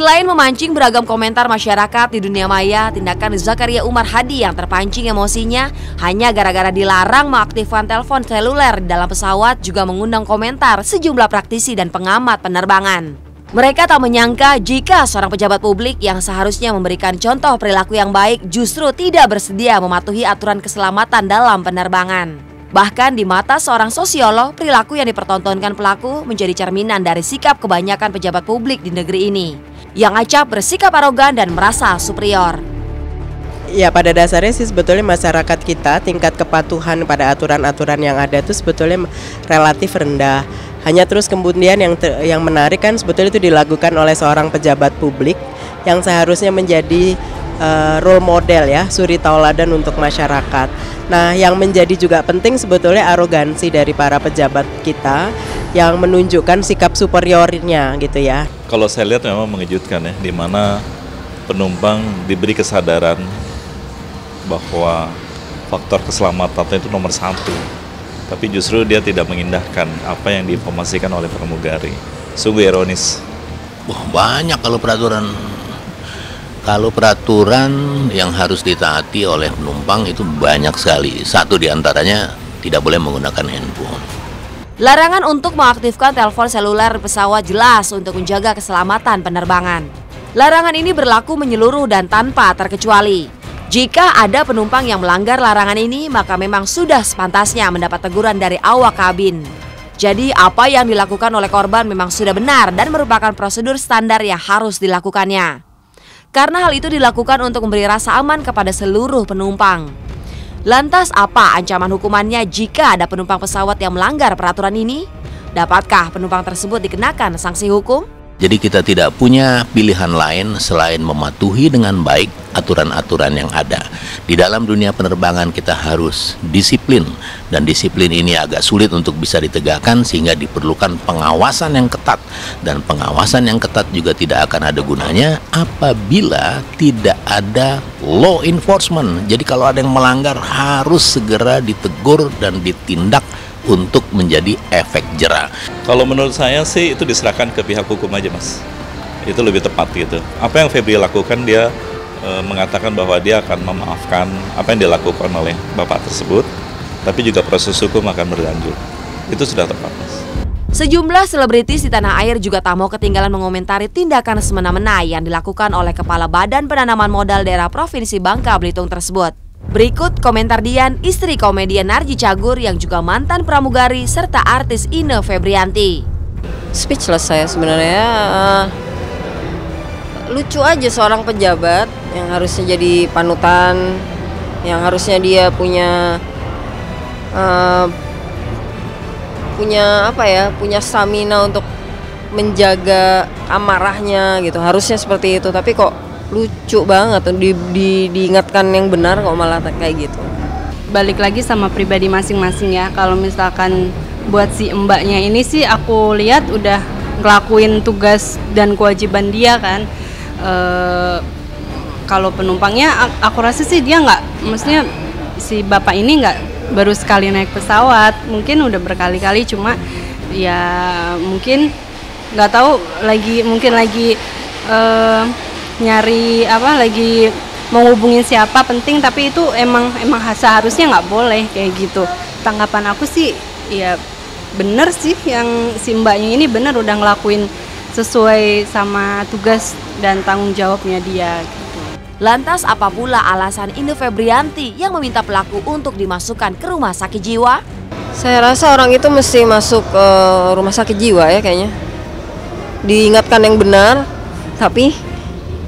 Selain memancing beragam komentar masyarakat di dunia maya, tindakan Zakaria Umar Hadi yang terpancing emosinya hanya gara-gara dilarang mengaktifkan telepon seluler di dalam pesawat juga mengundang komentar sejumlah praktisi dan pengamat penerbangan. Mereka tak menyangka jika seorang pejabat publik yang seharusnya memberikan contoh perilaku yang baik justru tidak bersedia mematuhi aturan keselamatan dalam penerbangan. Bahkan di mata seorang sosiolog, perilaku yang dipertontonkan pelaku menjadi cerminan dari sikap kebanyakan pejabat publik di negeri ini, yang acap bersikap arogan dan merasa superior. Ya, pada dasarnya sih sebetulnya masyarakat kita tingkat kepatuhan pada aturan-aturan yang ada itu sebetulnya relatif rendah. Hanya terus kemudian yang menarik kan sebetulnya itu dilakukan oleh seorang pejabat publik yang seharusnya menjadi role model ya, suri tauladan untuk masyarakat. Nah, yang menjadi juga penting sebetulnya arogansi dari para pejabat kita yang menunjukkan sikap superiornya gitu ya. Kalau saya lihat memang mengejutkan ya, di mana penumpang diberi kesadaran bahwa faktor keselamatan itu nomor satu. Tapi justru dia tidak mengindahkan apa yang diinformasikan oleh pramugari. Sungguh ironis. Wah, banyak kalau peraturan yang harus ditaati oleh penumpang itu banyak sekali. Satu diantaranya tidak boleh menggunakan handphone. Larangan untuk mengaktifkan telepon seluler pesawat jelas untuk menjaga keselamatan penerbangan. Larangan ini berlaku menyeluruh dan tanpa terkecuali. Jika ada penumpang yang melanggar larangan ini, maka memang sudah sepantasnya mendapat teguran dari awak kabin. Jadi apa yang dilakukan oleh korban memang sudah benar dan merupakan prosedur standar yang harus dilakukannya. Karena hal itu dilakukan untuk memberi rasa aman kepada seluruh penumpang. Lantas apa ancaman hukumannya jika ada penumpang pesawat yang melanggar peraturan ini? Dapatkah penumpang tersebut dikenakan sanksi hukum? Jadi kita tidak punya pilihan lain selain mematuhi dengan baik aturan-aturan yang ada. Di dalam dunia penerbangan kita harus disiplin, dan disiplin ini agak sulit untuk bisa ditegakkan sehingga diperlukan pengawasan yang ketat. Dan pengawasan yang ketat juga tidak akan ada gunanya apabila tidak ada law enforcement. Jadi kalau ada yang melanggar harus segera ditegur dan ditindak untuk menjadi efek jera. Kalau menurut saya sih itu diserahkan ke pihak hukum aja, Mas. Itu lebih tepat gitu. Apa yang Febri lakukan, dia mengatakan bahwa dia akan memaafkan apa yang dilakukan oleh bapak tersebut, tapi juga proses hukum akan berlanjut. Itu sudah tepat, Mas. Sejumlah selebritis di tanah air juga tak mau ketinggalan mengomentari tindakan semena-mena yang dilakukan oleh Kepala Badan Penanaman Modal Daerah Provinsi Bangka Belitung tersebut. Berikut komentar Dian, istri komedian Narji Cagur yang juga mantan pramugari serta artis Ine Febrianti. Speechless saya sebenarnya. Lucu aja seorang pejabat yang harusnya jadi panutan, yang harusnya dia punya punya stamina untuk menjaga amarahnya gitu. Harusnya seperti itu, tapi kok lucu banget diingatkan yang benar kok malah kayak gitu. Balik lagi sama pribadi masing-masing ya. Kalau misalkan buat si mbaknya ini sih aku lihat udah ngelakuin tugas dan kewajiban dia kan. Kalau penumpangnya aku rasa sih dia nggak, maksudnya si bapak ini nggak baru sekali naik pesawat, mungkin udah berkali-kali, cuma ya mungkin nggak tahu mungkin lagi nyari lagi mau hubungin siapa penting, tapi itu emang seharusnya nggak boleh kayak gitu. Tanggapan aku sih ya bener sih, yang si mbaknya ini bener udah ngelakuin sesuai sama tugas dan tanggung jawabnya dia gitu. Lantas apa pula alasan Ine Febrianti yang meminta pelaku untuk dimasukkan ke rumah sakit jiwa? Saya rasa orang itu mesti masuk ke rumah sakit jiwa ya kayaknya. Diingatkan yang benar, tapi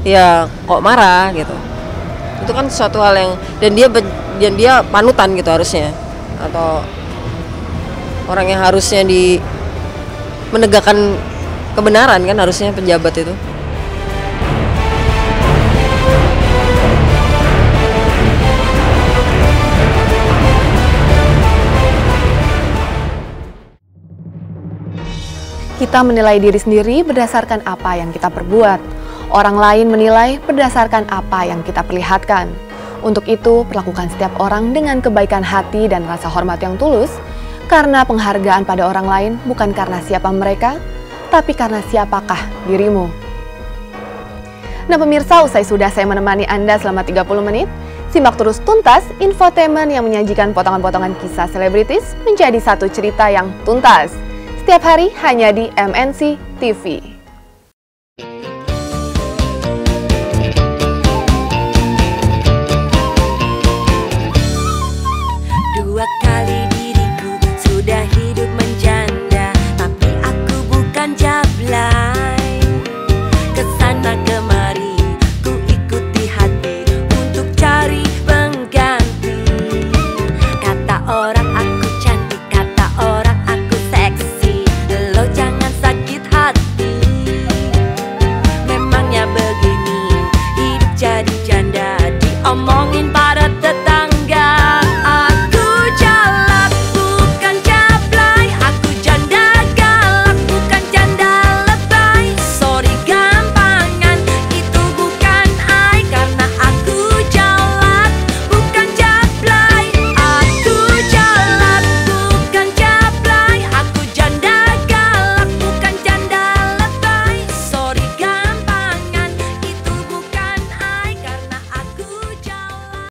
ya kok marah gitu. Itu kan suatu hal yang dan dia panutan gitu harusnya, atau orang yang harusnya menegakkan kebenaran kan harusnya pejabat itu. Kita menilai diri sendiri berdasarkan apa yang kita perbuat. Orang lain menilai berdasarkan apa yang kita perlihatkan. Untuk itu, perlakukan setiap orang dengan kebaikan hati dan rasa hormat yang tulus, karena penghargaan pada orang lain bukan karena siapa mereka, tapi karena siapakah dirimu. Nah pemirsa, usai sudah saya menemani Anda selama 30 menit, simak terus tuntas infotainment yang menyajikan potongan-potongan kisah selebritis menjadi satu cerita yang tuntas. Setiap hari hanya di MNC TV. Dua kali